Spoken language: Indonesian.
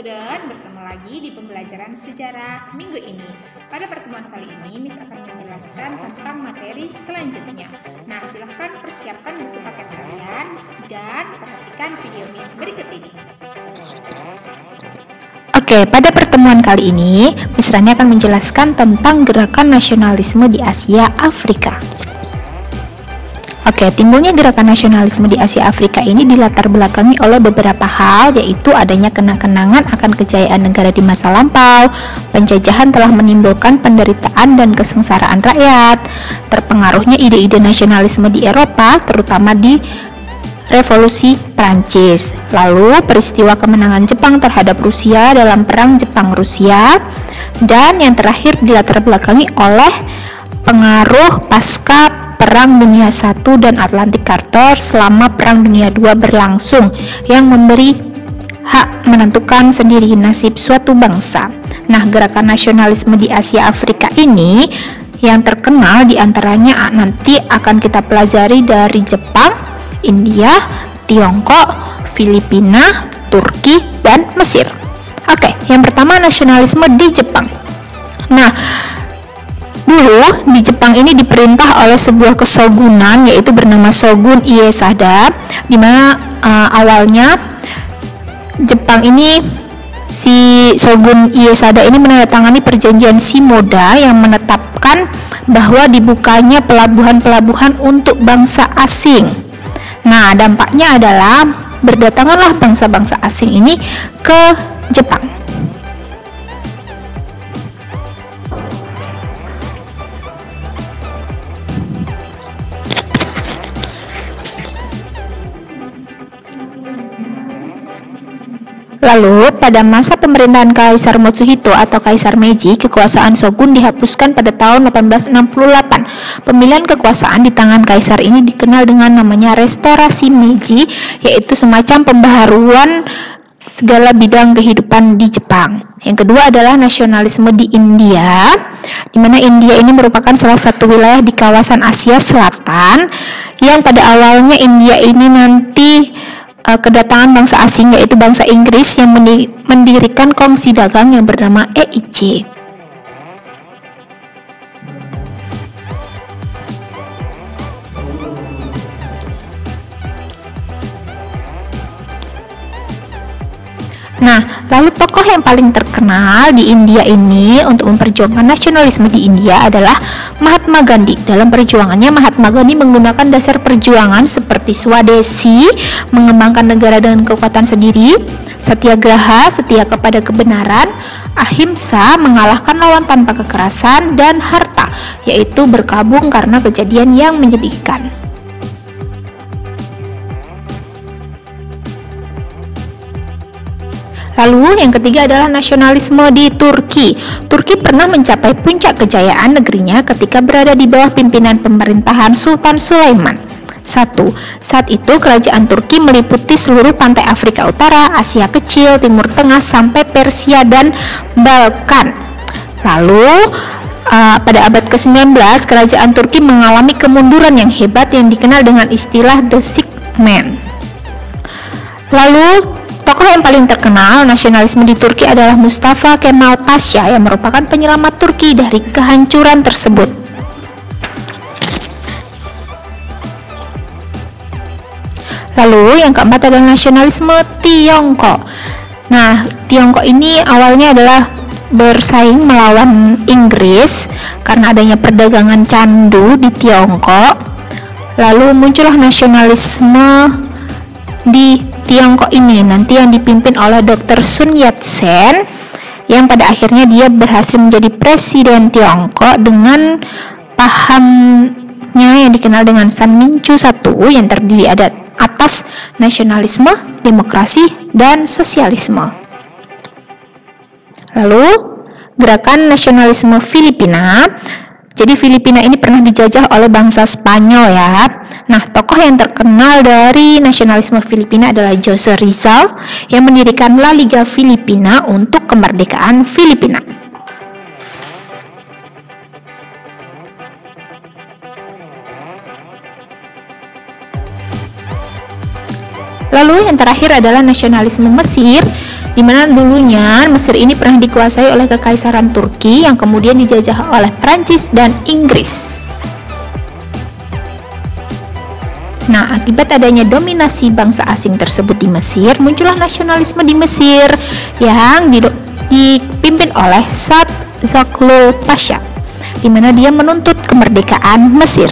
student, bertemu lagi di pembelajaran sejarah minggu ini. Pada pertemuan kali ini, Miss akan menjelaskan tentang materi selanjutnya. Nah, silahkan persiapkan buku paket kalian dan perhatikan video Miss berikut ini. Oke, pada pertemuan kali ini, Miss Rani akan menjelaskan tentang gerakan nasionalisme di Asia Afrika. Oke, timbulnya gerakan nasionalisme di Asia Afrika ini dilatar belakangi oleh beberapa hal, yaitu adanya kenang-kenangan akan kejayaan negara di masa lampau, penjajahan telah menimbulkan penderitaan dan kesengsaraan rakyat, terpengaruhnya ide-ide nasionalisme di Eropa, terutama di Revolusi Prancis, lalu peristiwa kemenangan Jepang terhadap Rusia dalam Perang Jepang-Rusia, dan yang terakhir dilatar belakangi oleh pengaruh pasca Perang Dunia I dan Atlantic Charter selama Perang Dunia II berlangsung yang memberi hak menentukan sendiri nasib suatu bangsa. Nah, gerakan nasionalisme di Asia Afrika ini yang terkenal diantaranya nanti akan kita pelajari dari Jepang, India, Tiongkok, Filipina, Turki, dan Mesir. Oke, yang pertama nasionalisme di Jepang. Nah, dulu di Jepang ini diperintah oleh sebuah kesogunan yaitu bernama Shogun Ieyasu, di mana awalnya Jepang ini si Shogun Ieyasu ini menandatangani perjanjian Shimoda yang menetapkan bahwa dibukanya pelabuhan-pelabuhan untuk bangsa asing. Nah, dampaknya adalah berdatanganlah bangsa-bangsa asing ini ke Jepang. Lalu, pada masa pemerintahan Kaisar Matsuhito atau Kaisar Meiji, kekuasaan shogun dihapuskan pada tahun 1868. Pemilihan kekuasaan di tangan kaisar ini dikenal dengan namanya restorasi Meiji, yaitu semacam pembaharuan segala bidang kehidupan di Jepang. Yang kedua adalah nasionalisme di India, di mana India ini merupakan salah satu wilayah di kawasan Asia Selatan, yang pada awalnya India ini nanti kedatangan bangsa asing yaitu bangsa Inggris yang mendirikan kongsi dagang yang bernama EIC. Nah, lalu tokoh yang paling terkenal di India ini untuk memperjuangkan nasionalisme di India adalah Mahatma Gandhi. Dalam perjuangannya, Mahatma Gandhi menggunakan dasar perjuangan seperti Swadesi, mengembangkan negara dengan kekuatan sendiri, Satyagraha, setia kepada kebenaran, Ahimsa, mengalahkan lawan tanpa kekerasan, dan harta, yaitu berkabung karena kejadian yang menyedihkan. Lalu yang ketiga adalah nasionalisme di Turki. Turki pernah mencapai puncak kejayaan negerinya ketika berada di bawah pimpinan pemerintahan Sultan Sulaiman. 1. Saat itu kerajaan Turki meliputi seluruh pantai Afrika Utara, Asia Kecil, Timur Tengah, sampai Persia dan Balkan. Lalu pada abad ke-19 kerajaan Turki mengalami kemunduran yang hebat yang dikenal dengan istilah The Sick Man. Lalu tokoh yang paling terkenal nasionalisme di Turki adalah Mustafa Kemal Pasha yang merupakan penyelamat Turki dari kehancuran tersebut. Lalu yang keempat adalah nasionalisme Tiongkok. Nah, Tiongkok ini awalnya adalah bersaing melawan Inggris karena adanya perdagangan candu di Tiongkok. Lalu muncullah nasionalisme di Tiongkok ini nanti yang dipimpin oleh Dr. Sun Yat-sen yang pada akhirnya dia berhasil menjadi presiden Tiongkok dengan pahamnya yang dikenal dengan Sanminchu I yang terdiri atas nasionalisme, demokrasi, dan sosialisme. Lalu gerakan nasionalisme Filipina. Jadi Filipina ini pernah dijajah oleh bangsa Spanyol ya. Nah, tokoh yang terkenal dari nasionalisme Filipina adalah Jose Rizal yang mendirikan La Liga Filipina untuk kemerdekaan Filipina. Lalu yang terakhir adalah nasionalisme Mesir, di mana dulunya Mesir ini pernah dikuasai oleh Kekaisaran Turki yang kemudian dijajah oleh Prancis dan Inggris. Nah, akibat adanya dominasi bangsa asing tersebut di Mesir, muncullah nasionalisme di Mesir yang dipimpin oleh Saad Zaghloul Pasha, di mana dia menuntut kemerdekaan Mesir.